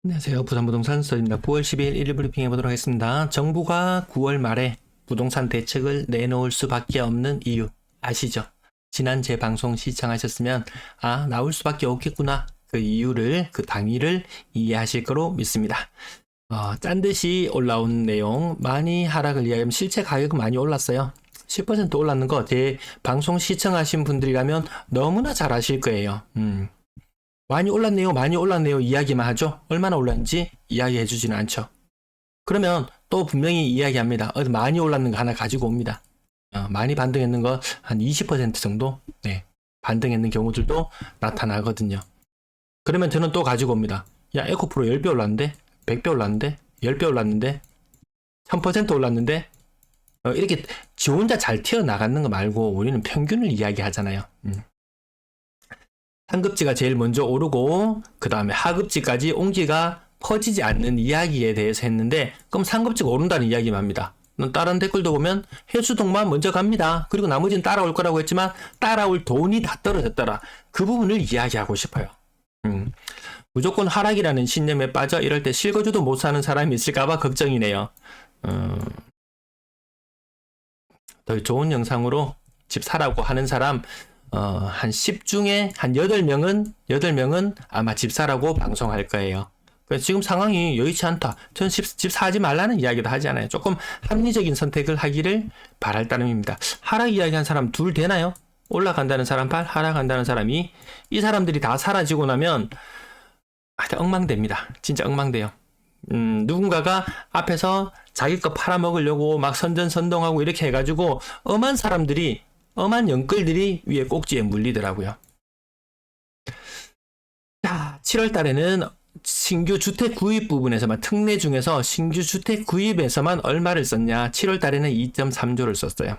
안녕하세요. 부산부동산 서입니다. 9월 12일 1일 브리핑 해보도록 하겠습니다. 정부가 9월 말에 부동산 대책을 내놓을 수밖에 없는 이유 아시죠? 지난 제 방송 시청하셨으면 나올 수밖에 없겠구나. 그 이유를, 그 당위를 이해하실 거로 믿습니다. 짠 듯이 올라온 내용, 많이 하락을 이야기하면 실제 가격은 많이 올랐어요. 10% 올랐는 거 제 방송 시청하신 분들이라면 너무나 잘 아실 거예요. 많이 올랐네요, 많이 올랐네요 이야기만 하죠. 얼마나 올랐는지 이야기해 주지는 않죠. 그러면 또 분명히 이야기합니다. 많이 올랐는 거 하나 가지고 옵니다. 많이 반등했는 거 한 20% 정도 반등했는 경우들도 나타나거든요. 그러면 저는 또 가지고 옵니다. 야, 에코프로 10배 올랐는데, 100배 올랐는데, 10배 올랐는데, 1000% 올랐는데, 이렇게 지 혼자 잘 튀어나가는 거 말고 우리는 평균을 이야기하잖아요. 상급지가 제일 먼저 오르고 그 다음에 하급지까지 옹지가 퍼지지 않는 이야기에 대해서 했는데, 그럼 상급지가 오른다는 이야기만 합니다. 다른 댓글도 보면 해수동만 먼저 갑니다. 그리고 나머지는 따라올 거라고 했지만 따라올 돈이 다 떨어졌더라. 그 부분을 이야기하고 싶어요. 무조건 하락이라는 신념에 빠져 이럴 때 실거주도 못 사는 사람이 있을까봐 걱정이네요. 더 좋은 영상으로 집 사라고 하는 사람 한 10 중에 한 8명은 아마 집 사라고 방송할 거예요. 그래서 지금 상황이 여의치 않다. 전 집 사지 말라는 이야기도 하지 않아요. 조금 합리적인 선택을 하기를 바랄 따름입니다. 하락 이야기한 사람 둘 되나요? 올라간다는 사람 발, 하락한다는 사람이. 이 사람들이 다 사라지고 나면 엉망됩니다. 진짜 엉망돼요. 누군가가 앞에서 자기 거 팔아먹으려고 막 선전선동하고 이렇게 해가지고 엄한 사람들이, 엄한 영끌들이 위에 꼭지에 물리더라고요. 자, 7월 달에는 신규 주택 구입 부분에서만, 특례 중에서 신규 주택 구입에서만 얼마를 썼냐? 7월 달에는 2.3조를 썼어요.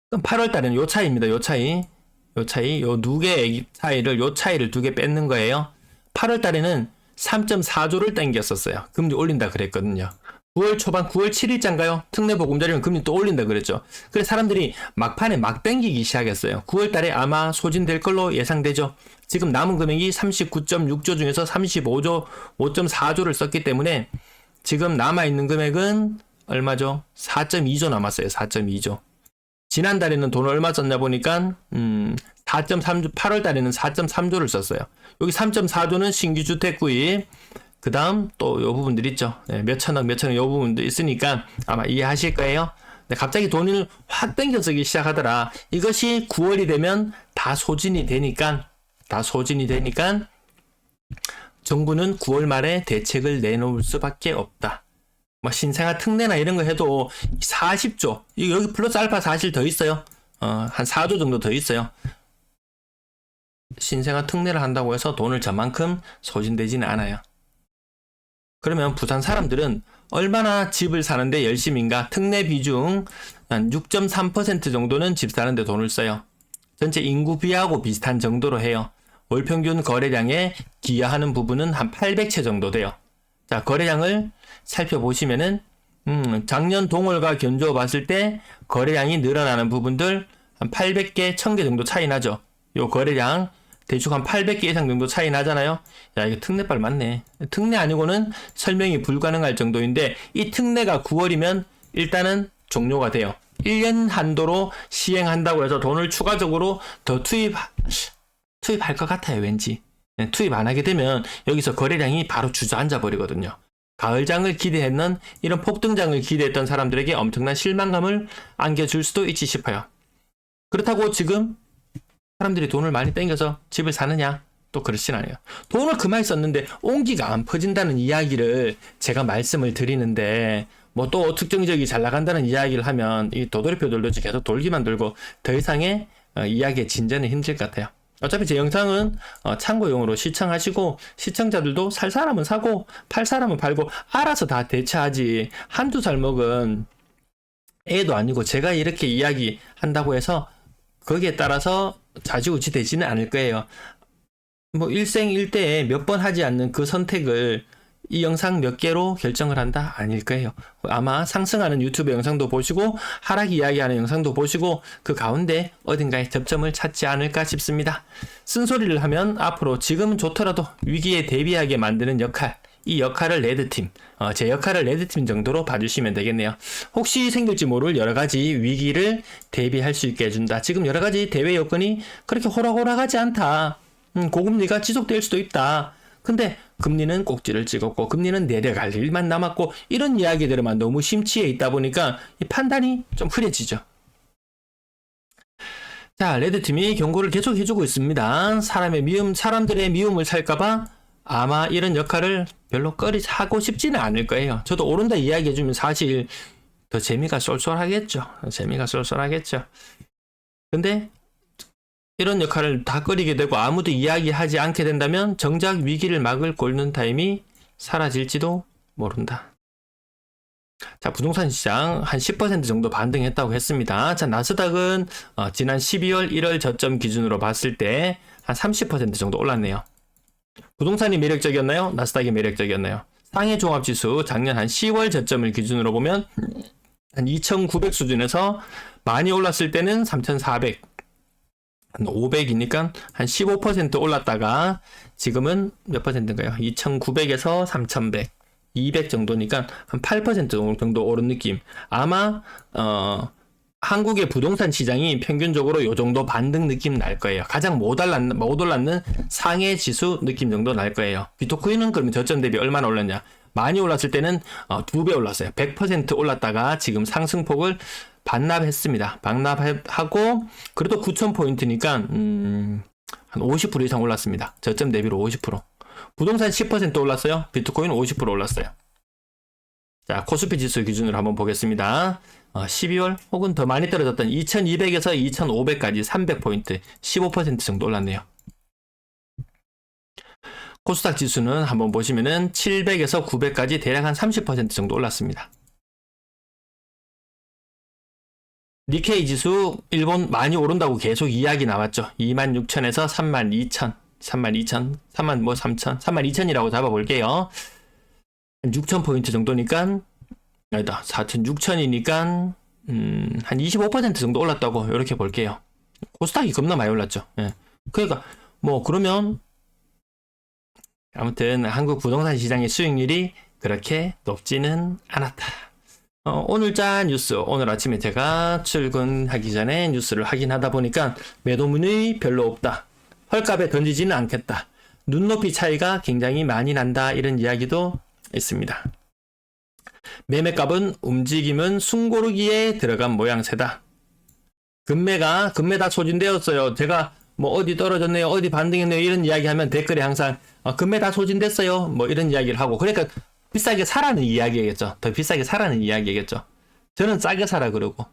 그럼 8월 달에는 요 차이입니다. 요 차이, 요 두 개의 차이를, 요 차이를 두 개 뺏는 거예요. 8월 달에는 3.4조를 땡겼었어요. 금리 올린다 그랬거든요. 9월 초반, 9월 7일자인가요? 특례 보금자리면 금리 또 올린다 그랬죠. 그래서 사람들이 막판에 막 땡기기 시작했어요. 9월 달에 아마 소진될 걸로 예상되죠. 지금 남은 금액이 39.6조 중에서 35조, 5.4조를 썼기 때문에 지금 남아있는 금액은 얼마죠? 4.2조 남았어요. 4.2조. 지난달에는 돈을 얼마 썼냐 보니까 4.3조, 8월 달에는 4.3조를 썼어요. 여기 3.4조는 신규 주택 구입, 그 다음 또 요 부분들 있죠. 몇천억 요 부분도 있으니까 아마 이해하실 거예요. 갑자기 돈을 확 땡겨 쓰기 시작하더라. 이것이 9월이 되면 다 소진이 되니까 정부는 9월 말에 대책을 내놓을 수밖에 없다. 뭐 신생아 특례나 이런 거 해도 40조, 여기 플러스 알파 사실 더 있어요. 한 4조 정도 더 있어요. 신생아 특례를 한다고 해서 돈을 저만큼 소진되지는 않아요. 그러면 부산 사람들은 얼마나 집을 사는데 열심인가? 특례 비중 한 6.3% 정도는 집 사는데 돈을 써요. 전체 인구 비하고 비슷한 정도로 해요. 월 평균 거래량에 기여하는 부분은 한 800채 정도 돼요. 자, 거래량을 살펴보시면은 작년 동월과 견주어 봤을 때 거래량이 늘어나는 부분들 한 800개, 1000개 정도 차이 나죠. 요 거래량 대충 한 800개 이상 정도 차이 나잖아요. 야, 이거 특례빨 맞네. 특례 아니고는 설명이 불가능할 정도인데, 이 특례가 9월이면 일단은 종료가 돼요. 1년 한도로 시행한다고 해서 돈을 추가적으로 더 투입할 것 같아요, 왠지. 투입 안 하게 되면 여기서 거래량이 바로 주저앉아 버리거든요. 가을장을 기대했는, 이런 폭등장을 기대했던 사람들에게 엄청난 실망감을 안겨줄 수도 있지 싶어요. 그렇다고 지금 사람들이 돈을 많이 땡겨서 집을 사느냐? 또 그렇진 않아요. 돈을 그만 썼는데 옹기가 안 퍼진다는 이야기를 제가 말씀을 드리는데, 뭐 또 특정 지역이 잘 나간다는 이야기를 하면 이 도돌이표 돌듯이 계속 돌기만 돌고 더 이상의 이야기의 진전은 힘들 것 같아요. 어차피 제 영상은 참고용으로 시청하시고, 시청자들도 살 사람은 사고 팔 사람은 팔고 알아서 다 대처하지, 한두 살 먹은 애도 아니고 제가 이렇게 이야기한다고 해서 거기에 따라서 좌지우지 되지는 않을 거예요. 뭐 일생일대에 몇 번 하지 않는 그 선택을 이 영상 몇 개로 결정을 한다? 아닐 거예요. 아마 상승하는 유튜브 영상도 보시고 하락 이야기하는 영상도 보시고 그 가운데 어딘가에 접점을 찾지 않을까 싶습니다. 쓴소리를 하면 앞으로 지금은 좋더라도 위기에 대비하게 만드는 역할, 이 역할을 레드팀, 제 역할을 레드팀 정도로 봐주시면 되겠네요. 혹시 생길지 모를 여러가지 위기를 대비할 수 있게 해준다. 지금 여러가지 대외 여건이 그렇게 호락호락하지 않다. 고금리가 지속될 수도 있다. 근데 금리는 꼭지를 찍었고 금리는 내려갈 일만 남았고 이런 이야기들만 너무 심취해 있다 보니까 이 판단이 좀 흐려지죠. 자, 레드팀이 경고를 계속 해주고 있습니다. 사람들의 미움을 살까봐 아마 이런 역할을 별로 하고 싶지는 않을 거예요. 저도 오른다 이야기해주면 사실 더 재미가 쏠쏠하겠죠. 근데 이런 역할을 다 꺼리게 되고 아무도 이야기하지 않게 된다면 정작 위기를 막을 골든타임이 사라질지도 모른다. 자, 부동산 시장 한 10% 정도 반등했다고 했습니다. 자, 나스닥은 지난 12월 1월 저점 기준으로 봤을 때 한 30% 정도 올랐네요. 부동산이 매력적이었나요? 나스닥이 매력적이었나요? 상해 종합지수 작년 한 10월 저점을 기준으로 보면 한 2,900 수준에서 많이 올랐을 때는 3,400, 한 500이니까 한 15% 올랐다가 지금은 몇 퍼센트인가요? 2,900에서 3,100, 200 정도니까 한 8% 정도 오른 느낌. 아마 한국의 부동산 시장이 평균적으로 요 정도 반등 느낌 날 거예요. 가장 못 올랐는 상해 지수 느낌 정도 날 거예요. 비트코인은 그러면 저점 대비 얼마나 올랐냐? 많이 올랐을 때는 2배 올랐어요. 100% 올랐다가 지금 상승폭을 반납했습니다. 반납하고 그래도 9,000포인트니까 한 50% 이상 올랐습니다. 저점 대비로 50%. 부동산 10% 올랐어요. 비트코인 50% 올랐어요. 자, 코스피 지수 기준으로 한번 보겠습니다. 12월 혹은 더 많이 떨어졌던 2200에서 2500까지 300포인트 15% 정도 올랐네요. 코스닥 지수는 한번 보시면은 700에서 900까지 대략 한 30% 정도 올랐습니다. 니케이 지수 일본 많이 오른다고 계속 이야기 나왔죠. 26,000에서 32,000, 32,000이라고 잡아볼게요. 6,000포인트 정도니까 아니다. 4,600이니까 한 25% 정도 올랐다고 이렇게 볼게요. 코스닥이 겁나 많이 올랐죠. 예. 그러니까 뭐 그러면 아무튼 한국 부동산 시장의 수익률이 그렇게 높지는 않았다. 오늘자 뉴스, 오늘 아침에 제가 출근하기 전에 뉴스를 확인하다 보니까 매도문이 별로 없다. 헐값에 던지지는 않겠다. 눈높이 차이가 굉장히 많이 난다. 이런 이야기도 있습니다. 매매값은 움직임은 숨고르기에 들어간 모양새다. 금매가 다 소진되었어요. 제가 뭐 어디 떨어졌네요, 어디 반등했네요 이런 이야기하면 댓글에 항상 금매 다 소진됐어요 뭐 이런 이야기를 하고, 그러니까 비싸게 사라는 이야기겠죠. 더 비싸게 사라는 이야기겠죠. 저는 싸게 사라 그러고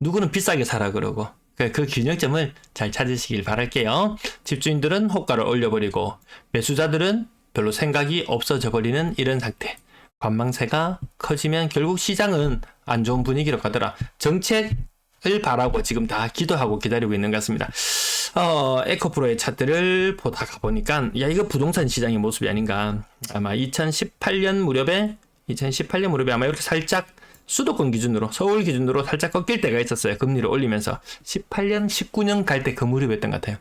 누구는 비싸게 사라 그러고 그 균형점을 잘 찾으시길 바랄게요. 집주인들은 호가를 올려버리고 매수자들은 별로 생각이 없어져 버리는 이런 상태. 관망세가 커지면 결국 시장은 안 좋은 분위기로 가더라. 정책을 바라고 지금 다 기도하고 기다리고 있는 것 같습니다. 에코프로의 차트를 보다가 보니까 야, 이거 부동산 시장의 모습이 아닌가. 아마 2018년 무렵에 아마 이렇게 살짝 수도권 기준으로, 서울 기준으로 살짝 꺾일 때가 있었어요. 금리를 올리면서 18년 19년 갈 때 그 무렵이었던 것 같아요.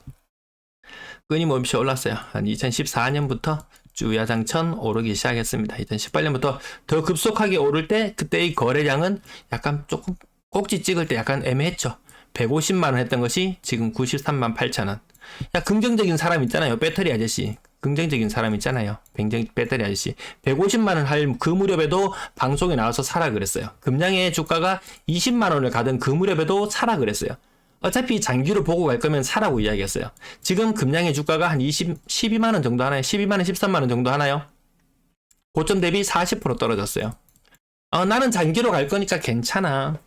끊임없이 올랐어요. 한 2014년부터 주야장천 오르기 시작했습니다. 2018년부터 더 급속하게 오를 때 그때의 거래량은 약간 조금 꼭지 찍을 때 약간 애매했죠. 150만원 했던 것이 지금 93만 8천원. 야, 긍정적인 사람 있잖아요. 배터리 아저씨. 긍정적인 사람 있잖아요. 배터리 아저씨. 150만원 할 그 무렵에도 방송에 나와서 사라 그랬어요. 금양의 주가가 20만원을 가던 그 무렵에도 사라 그랬어요. 어차피 장기로 보고 갈 거면 사라고 이야기했어요. 지금 금양의 주가가 한 12만원 정도 하나요? 12만원, 13만원 정도 하나요? 고점 대비 40% 떨어졌어요. 나는 장기로 갈 거니까 괜찮아.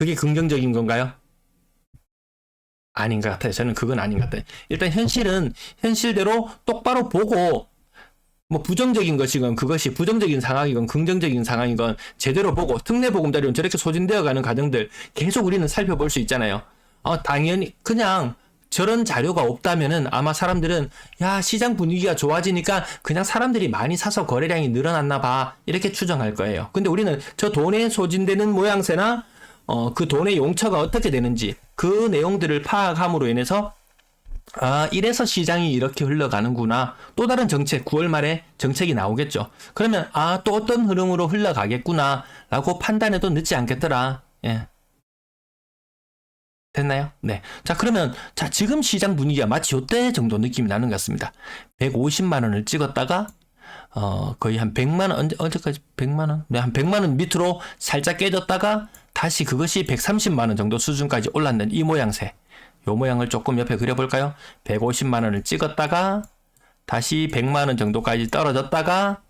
그게 긍정적인 건가요? 아닌 것 같아요. 저는 그건 아닌 것 같아요. 일단 현실은 현실대로 똑바로 보고, 뭐 부정적인 것이건 그것이 부정적인 상황이건 긍정적인 상황이건 제대로 보고, 특례보금자리론 저렇게 소진되어 가는 과정들 계속 우리는 살펴볼 수 있잖아요. 당연히 그냥 저런 자료가 없다면은 아마 사람들은 야, 시장 분위기가 좋아지니까 그냥 사람들이 많이 사서 거래량이 늘어났나 봐. 이렇게 추정할 거예요. 근데 우리는 저 돈에 소진되는 모양새나 그 돈의 용처가 어떻게 되는지 그 내용들을 파악함으로 인해서 아, 이래서 시장이 이렇게 흘러가는구나. 또 다른 정책, 9월 말에 정책이 나오겠죠. 그러면 아, 또 어떤 흐름으로 흘러가겠구나 라고 판단해도 늦지 않겠더라. 예. 됐나요? 네. 자, 그러면, 자, 지금 시장 분위기가 마치 요때 정도 느낌이 나는 것 같습니다. 150만 원을 찍었다가, 거의 한 100만 원, 언제까지 100만 원? 네, 한 100만 원 밑으로 살짝 깨졌다가, 다시 그것이 130만 원 정도 수준까지 올랐는 이 모양새. 요 모양을 조금 옆에 그려볼까요? 150만 원을 찍었다가, 다시 100만 원 정도까지 떨어졌다가,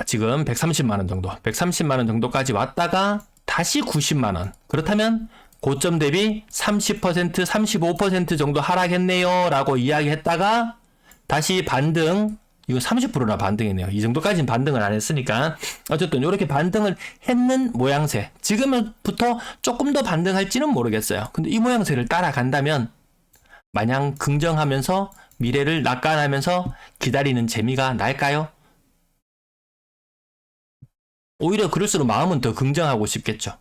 지금 130만 원 정도, 130만 원 정도까지 왔다가, 다시 90만 원. 그렇다면 고점 대비 30%, 35% 정도 하락했네요 라고 이야기했다가 다시 반등, 이거 30%나 반등했네요. 이 정도까지는 반등을 안 했으니까 어쨌든 이렇게 반등을 했는 모양새. 지금부터 조금 더 반등할지는 모르겠어요. 근데 이 모양새를 따라간다면 마냥 긍정하면서 미래를 낙관하면서 기다리는 재미가 날까요? 오히려 그럴수록 마음은 더 긍정하고 싶겠죠.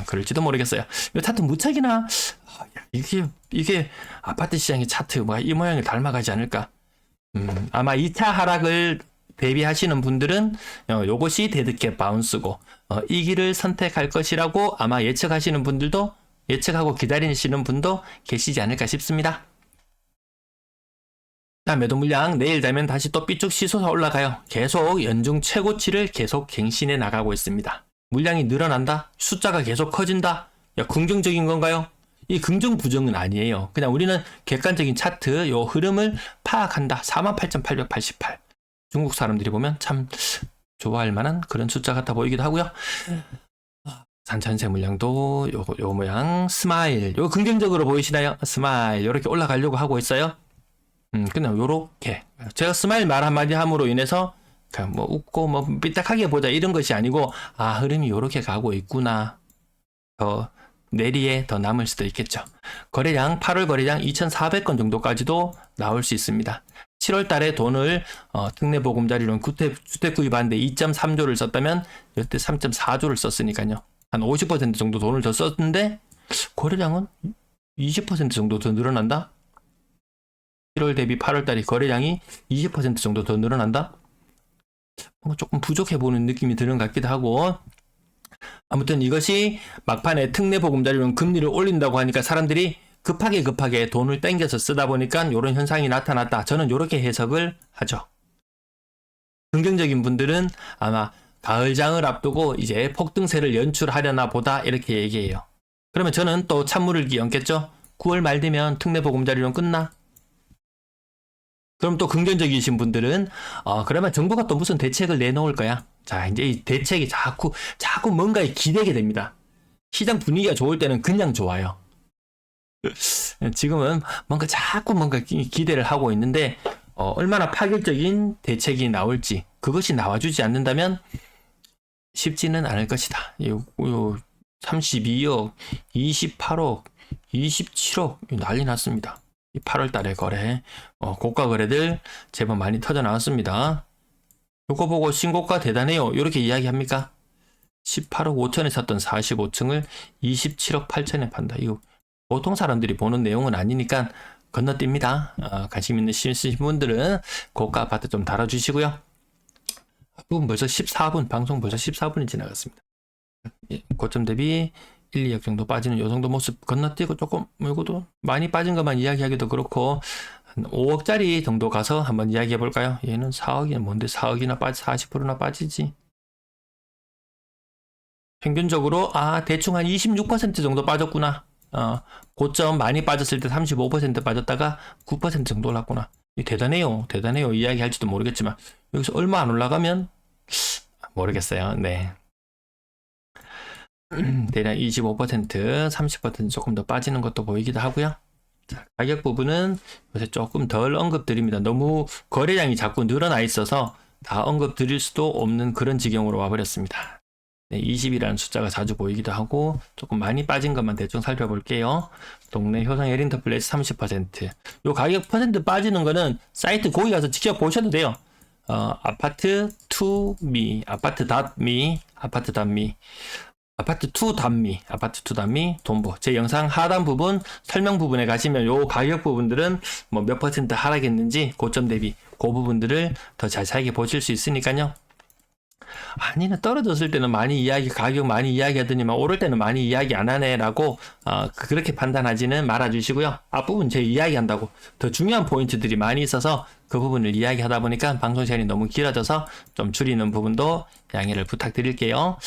그럴지도 모르겠어요. 이 차트 무척이나 이게 아파트 시장의 차트 이 모양을 닮아가지 않을까. 아마 2차 하락을 대비하시는 분들은 요것이 데드캣 바운스고 이 길을 선택할 것이라고 아마 예측하시는 분들도 예측하고 기다리시는 분도 계시지 않을까 싶습니다. 자, 매도 물량 내일 되면 다시 또 삐쭉 치솟아 올라가요. 계속 연중 최고치를 계속 갱신해 나가고 있습니다. 물량이 늘어난다? 숫자가 계속 커진다? 야, 긍정적인 건가요? 이 긍정 부정은 아니에요. 그냥 우리는 객관적인 차트 요 흐름을 파악한다. 48,888. 중국 사람들이 보면 참 좋아할 만한 그런 숫자 같아 보이기도 하고요. 산천세 물량도 요 모양 스마일. 요 긍정적으로 보이시나요? 스마일. 요렇게 올라가려고 하고 있어요. 그냥 요렇게 제가 스마일 말 한마디 함으로 인해서 그냥 뭐 웃고 뭐 삐딱하게 보자 이런 것이 아니고 아, 흐름이 요렇게 가고 있구나. 더 내리에 더 남을 수도 있겠죠. 거래량 8월 거래량 2,400건 정도까지도 나올 수 있습니다. 7월 달에 돈을 특례보금자리론 주택 구입하는데 2.3조를 썼다면 이때 3.4조를 썼으니까요. 한 50% 정도 돈을 더 썼는데 거래량은 20% 정도 더 늘어난다? 7월 대비 8월 달이 거래량이 20% 정도 더 늘어난다? 조금 부족해 보이는 느낌이 드는 것 같기도 하고 아무튼 이것이 막판에 특례보금자리론 금리를 올린다고 하니까 사람들이 급하게 돈을 땡겨서 쓰다 보니까 이런 현상이 나타났다. 저는 이렇게 해석을 하죠. 긍정적인 분들은 아마 가을장을 앞두고 이제 폭등세를 연출하려나 보다 이렇게 얘기해요. 그러면 저는 또 찬물을 끼얹겠죠. 9월 말 되면 특례보금자리론 끝나? 그럼 또 긍정적이신 분들은 그러면 정부가 또 무슨 대책을 내놓을 거야. 자, 이제 이 대책이 자꾸 뭔가에 기대게 됩니다. 시장 분위기가 좋을 때는 그냥 좋아요. 지금은 자꾸 기대를 하고 있는데 얼마나 파격적인 대책이 나올지 그것이 나와주지 않는다면 쉽지는 않을 것이다. 32억, 28억, 27억 난리 났습니다. 8월 달에 거래, 고가 거래들 제법 많이 터져 나왔습니다. 요거 보고 신고가 대단해요. 이렇게 이야기합니까? 18억 5천에 샀던 45층을 27억 8천에 판다. 이거 보통 사람들이 보는 내용은 아니니까 건너뜁니다. 관심 있으신 분들은 고가 아파트 좀 달아주시고요. 부분 벌써 14분, 방송 벌써 14분이 지나갔습니다. 고점 대비 1, 2억 정도 빠지는 요 정도 모습 건너뛰고 조금 이것도 많이 빠진 것만 이야기하기도 그렇고 한 5억짜리 정도 가서 한번 이야기해 볼까요? 얘는 4억이 뭔데 4억이나 40%나 빠지지. 평균적으로 대충 한 26% 정도 빠졌구나. 고점 많이 빠졌을 때 35% 빠졌다가 9% 정도 올랐구나. 대단해요. 이야기할지도 모르겠지만 여기서 얼마 안 올라가면 모르겠어요. 네. 대략 25%, 30% 조금 더 빠지는 것도 보이기도 하고요. 자, 가격 부분은 요새 조금 덜 언급드립니다. 너무 거래량이 자꾸 늘어나 있어서 다 언급드릴 수도 없는 그런 지경으로 와버렸습니다. 네, 20이라는 숫자가 자주 보이기도 하고 조금 많이 빠진 것만 대충 살펴볼게요. 동네 효성 에린터 플레이스 30%. 요 가격 퍼센트 빠지는 거는 사이트 거기 가서 직접 보셔도 돼요. 아파트 투미, 아파트.미, 아파트.미, 아파트2.미, 돈보. 제 영상 하단 부분 설명 부분에 가시면 요 가격 부분들은 뭐 몇 퍼센트 하락했는지 고점 대비 그 부분들을 더 자세하게 보실 수 있으니까요. 아니는 떨어졌을 때는 가격 많이 이야기하더니만 오를 때는 많이 이야기 안 하네라고 그렇게 판단하지는 말아주시고요. 앞부분 제 이야기한다고 더 중요한 포인트들이 많이 있어서 그 부분을 이야기하다 보니까 방송 시간이 너무 길어져서 좀 줄이는 부분도 양해를 부탁드릴게요.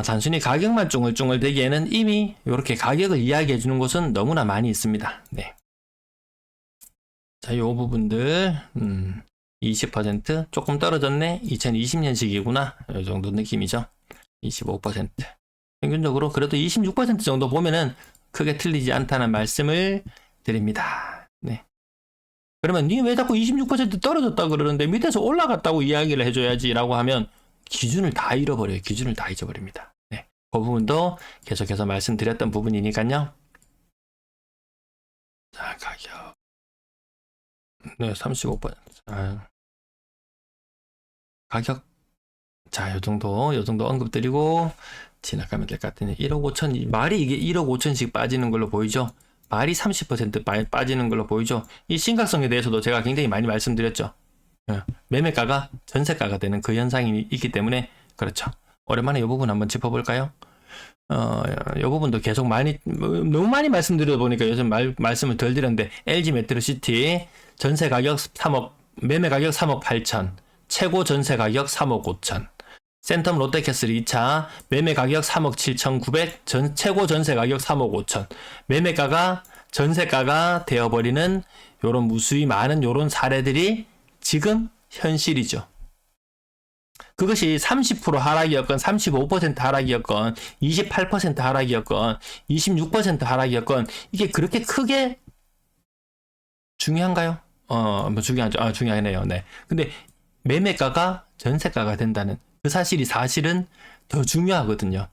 단순히 가격만 쫑글쫑글 되기에는 이미 이렇게 가격을 이야기해 주는 곳은 너무나 많이 있습니다. 네. 자, 요 부분들 20% 조금 떨어졌네. 2020년식이구나. 이 정도 느낌이죠. 25%. 평균적으로 그래도 26% 정도 보면은 크게 틀리지 않다는 말씀을 드립니다. 네. 그러면 니 왜 자꾸 26% 떨어졌다 그러는데 밑에서 올라갔다고 이야기를 해줘야지 라고 하면 기준을 다 잃어버려요. 기준을 다 잊어버립니다. 네. 그 부분도 계속해서 말씀드렸던 부분이니까요. 자, 가격. 네, 35%. 가격. 자, 요 정도 언급드리고 지나가면 될 것 같은데 1억 5천, 말이 이게 1억 5천씩 빠지는 걸로 보이죠? 말이 30% 빠지는 걸로 보이죠? 이 심각성에 대해서도 제가 굉장히 많이 말씀드렸죠. 매매가가 전세가가 되는 그 현상이 있기 때문에 그렇죠. 오랜만에 이 부분 한번 짚어볼까요? 이 부분도 계속 너무 많이 말씀드려 보니까 요즘 말씀을 덜 드렸는데 LG 메트로시티 전세 가격 3억, 매매 가격 3억 8천, 최고 전세 가격 3억 5천. 센텀 롯데캐슬 2차 매매 가격 3억 7,900, 최고 전세 가격 3억 5천. 매매가가 전세가가 되어버리는 요런 무수히 많은 요런 사례들이 지금 현실이죠. 그것이 30% 하락이었건 35% 하락이었건 28% 하락이었건 26% 하락이었건 이게 그렇게 크게 중요한가요? 뭐 중요하죠. 중요하네요. 네. 근데 매매가가 전세가가 된다는 그 사실이 사실은 더 중요하거든요.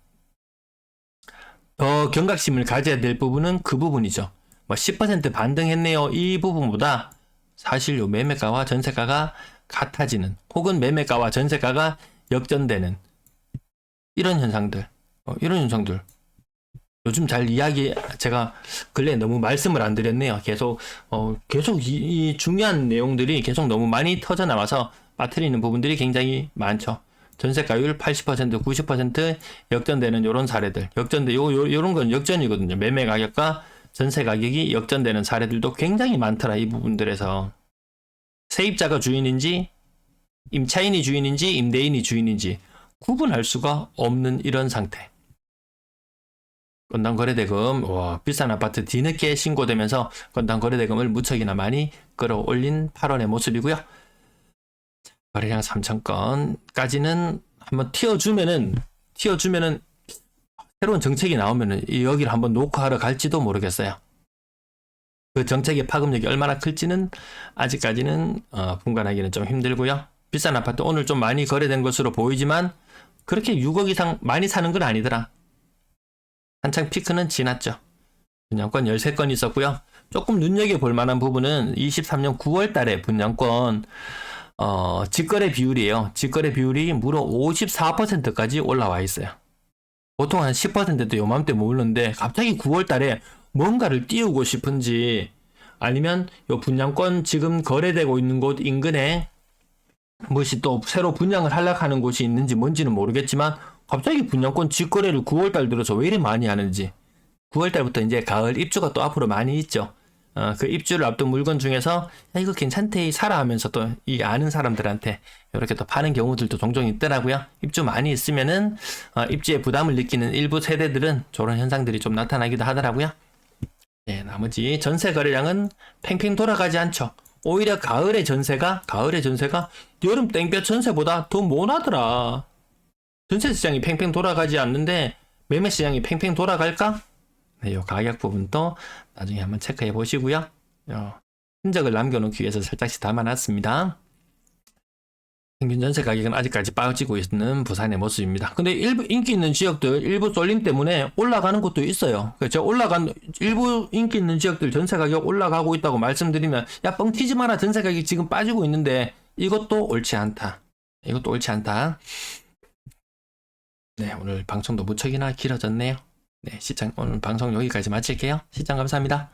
더 경각심을 가져야 될 부분은 그 부분이죠. 뭐 10% 반등했네요. 이 부분보다 사실 요 매매가와 전세가가 같아지는 혹은 매매가와 전세가가 역전되는 이런 현상들 요즘 잘 제가 근래 너무 말씀을 안 드렸네요. 계속 이 중요한 내용들이 계속 너무 많이 터져 나와서 빠뜨리는 부분들이 굉장히 많죠. 전세가율 80%, 90% 역전되는 요런 사례들, 요런 건 역전이거든요. 매매 가격과 전세 가격이 역전되는 사례들도 굉장히 많더라. 이 부분들에서 세입자가 주인인지 임차인이 주인인지 임대인이 주인인지 구분할 수가 없는 이런 상태. 건당거래대금, 비싼 아파트 뒤늦게 신고되면서 건당거래대금을 무척이나 많이 끌어올린 8월의 모습이고요. 거래량 3,000건까지는 한번 튀어주면은 새로운 정책이 나오면은 여기를 한번 녹화하러 갈지도 모르겠어요. 그 정책의 파급력이 얼마나 클지는 아직까지는 분간하기는 좀 힘들고요. 비싼 아파트 오늘 좀 많이 거래된 것으로 보이지만 그렇게 6억 이상 많이 사는 건 아니더라. 한창 피크는 지났죠. 분양권 13건 있었고요. 조금 눈여겨볼 만한 부분은 23년 9월 달에 분양권 직거래 비율이에요. 직거래 비율이 무려 54%까지 올라와 있어요. 보통 한 10%도 요맘때 모르는데 갑자기 9월 달에 뭔가를 띄우고 싶은지 아니면 요 분양권 지금 거래되고 있는 곳 인근에 무엇이 또 새로 분양을 하려고 곳이 있는지 뭔지는 모르겠지만 갑자기 분양권 직거래를 9월달 들어서 왜 이리 많이 하는지 9월달부터 이제 가을 입주가 또 앞으로 많이 있죠. 그 입주를 앞둔 물건 중에서 야, 이거 괜찮대 사라 하면서 또 이 아는 사람들한테 이렇게 또 파는 경우들도 종종 있더라고요. 입주 많이 있으면은 입주에 부담을 느끼는 일부 세대들은 저런 현상들이 좀 나타나기도 하더라고요. 네, 나머지 전세 거래량은 팽팽 돌아가지 않죠. 오히려 가을의 전세가 여름 땡볕 전세보다 더 모나더라. 전세 시장이 팽팽 돌아가지 않는데 매매 시장이 팽팽 돌아갈까? 네, 요 가격 부분도 나중에 한번 체크해 보시고요. 흔적을 남겨놓기 위해서 살짝씩 담아놨습니다. 평균 전세 가격은 아직까지 빠지고 있는 부산의 모습입니다. 근데 일부 인기 있는 지역들, 일부 쏠림 때문에 올라가는 곳도 있어요. 그래서 일부 인기 있는 지역들 전세 가격 올라가고 있다고 말씀드리면, 야, 뻥 튀지 마라. 전세 가격이 지금 빠지고 있는데, 이것도 옳지 않다. 이것도 옳지 않다. 네, 오늘 방송도 무척이나 길어졌네요. 네, 오늘 방송 여기까지 마칠게요. 시청 감사합니다.